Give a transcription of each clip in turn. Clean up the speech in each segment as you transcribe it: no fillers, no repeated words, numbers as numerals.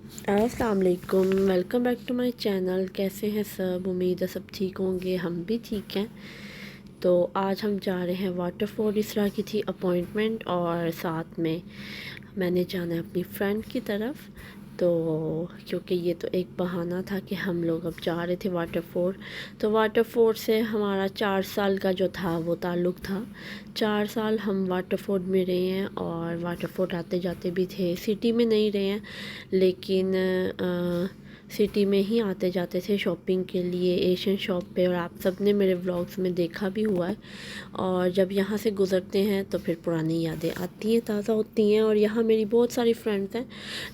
अस्सलाम वालेकुम, welcome back to my channel. कैसे हैं सब? उम्मीद है सब ठीक होंगे, हम भी ठीक हैं। तो आज हम जा रहे हैं वाटरफॉल। इसरा की थी अपॉइंटमेंट और साथ में मैंने जाना है अपनी फ्रेंड की तरफ। तो क्योंकि ये तो एक बहाना था कि हम लोग अब जा रहे थे वाटरफॉल। तो वाटरफॉल से हमारा 4 साल का जो था वो ताल्लुक़ था। 4 साल हम वाटरफॉल में रहे हैं और वाटरफॉल आते जाते भी थे। सिटी में नहीं रहे हैं लेकिन सिटी में ही आते जाते थे शॉपिंग के लिए एशियन शॉप पे, और आप सब ने मेरे व्लॉग्स में देखा भी हुआ है। और जब यहाँ से गुज़रते हैं तो फिर पुरानी यादें आती हैं, ताज़ा होती हैं। और यहाँ मेरी बहुत सारी फ्रेंड्स हैं,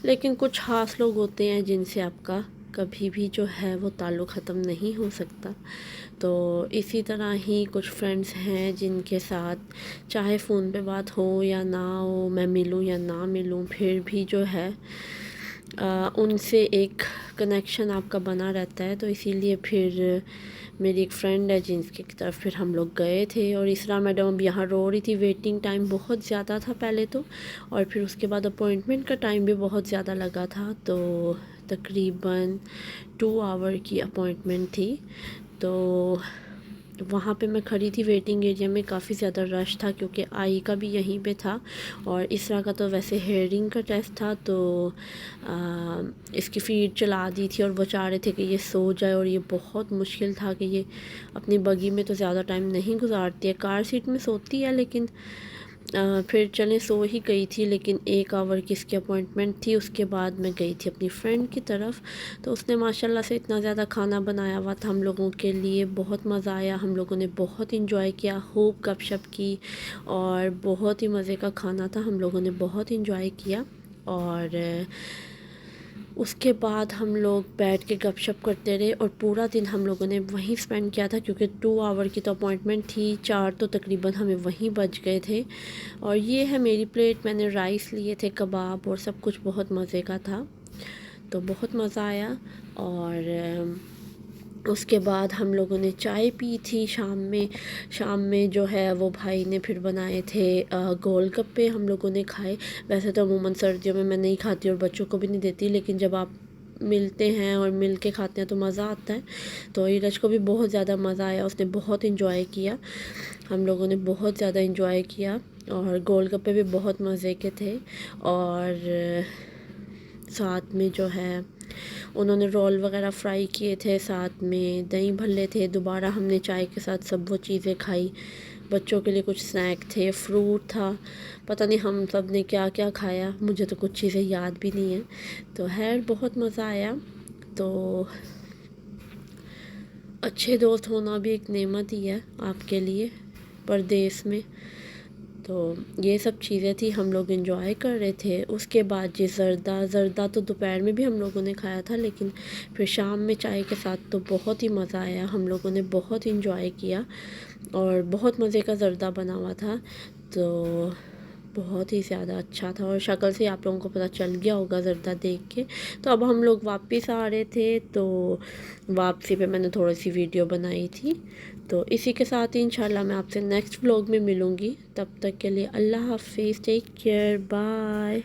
लेकिन कुछ ख़ास लोग होते हैं जिनसे आपका कभी भी जो है वो ताल्लुक़ ख़त्म नहीं हो सकता। तो इसी तरह ही कुछ फ्रेंड्स हैं जिनके साथ चाहे फ़ोन पे बात हो या ना हो, मैं मिलूँ या ना मिलूँ, फिर भी जो है उनसे एक कनेक्शन आपका बना रहता है। तो इसीलिए फिर मेरी एक फ्रेंड है जिनकी तरफ फिर हम लोग गए थे। और इसरा मैडम अब यहाँ रो रही थी, वेटिंग टाइम बहुत ज़्यादा था पहले तो, और फिर उसके बाद अपॉइंटमेंट का टाइम भी बहुत ज़्यादा लगा था। तो तकरीबन 2 आवर की अपॉइंटमेंट थी। तो वहाँ पे मैं खड़ी थी वेटिंग एरिया में, काफ़ी ज़्यादा रश था क्योंकि आई का भी यहीं पे था और इसरा का तो वैसे हेयरिंग का टेस्ट था। तो इसकी फीड चला दी थी और वो चाह रहे थे कि ये सो जाए, और ये बहुत मुश्किल था कि ये अपनी बगी में तो ज़्यादा टाइम नहीं गुजारती है, कार सीट में सोती है, लेकिन फिर चलें सो ही गई थी। लेकिन 1 आवर की इसकी अपॉइंटमेंट थी। उसके बाद मैं गई थी अपनी फ्रेंड की तरफ। तो उसने माशाल्लाह से इतना ज़्यादा खाना बनाया हुआ था हम लोगों के लिए, बहुत मज़ा आया। हम लोगों ने बहुत इंजॉय किया, खूब गपशप की और बहुत ही मज़े का खाना था। हम लोगों ने बहुत इंजॉय किया और उसके बाद हम लोग बैठ के गपशप करते रहे और पूरा दिन हम लोगों ने वहीं स्पेंड किया था क्योंकि 2 आवर की तो अपॉइंटमेंट थी, 4 तो तकरीबन हमें वहीं बच गए थे। और ये है मेरी प्लेट, मैंने राइस लिए थे, कबाब और सब कुछ बहुत मज़े का था। तो बहुत मज़ा आया। और उसके बाद हम लोगों ने चाय पी थी शाम में जो है वो भाई ने फिर बनाए थे गोलगप्पे, हम लोगों ने खाए। वैसे तो अमूमन सर्दियों में मैं नहीं खाती और बच्चों को भी नहीं देती, लेकिन जब आप मिलते हैं और मिल के खाते हैं तो मज़ा आता है। तो ईरज को भी बहुत ज़्यादा मज़ा आया, उसने बहुत इंजॉय किया, हम लोगों ने बहुत ज़्यादा इंजॉय किया। और गोलगप्पे भी बहुत मज़े के थे। और साथ में जो है उन्होंने रोल वगैरह फ्राई किए थे, साथ में दही भल्ले थे। दोबारा हमने चाय के साथ सब वो चीज़ें खाई। बच्चों के लिए कुछ स्नैक थे, फ्रूट था, पता नहीं हम सब ने क्या क्या खाया, मुझे तो कुछ चीज़ें याद भी नहीं है। तो खैर बहुत मज़ा आया। तो अच्छे दोस्त होना भी एक नेमत ही है आपके लिए परदेस में। तो ये सब चीज़ें थी, हम लोग एंजॉय कर रहे थे। उसके बाद जी ज़र्दा तो दोपहर में भी हम लोगों ने खाया था, लेकिन फिर शाम में चाय के साथ तो बहुत ही मज़ा आया, हम लोगों ने बहुत इंजॉय किया और बहुत मज़े का ज़र्दा बना हुआ था। तो बहुत ही ज़्यादा अच्छा था और शक्ल से आप लोगों को पता चल गया होगा ज़र्दा देख के। तो अब हम लोग वापस आ रहे थे, तो वापसी पे मैंने थोड़ी सी वीडियो बनाई थी। तो इसी के साथ ही इंशाल्लाह मैं आपसे नेक्स्ट व्लॉग में मिलूँगी। तब तक के लिए अल्लाह हाफ़िज़, टेक केयर, बाय।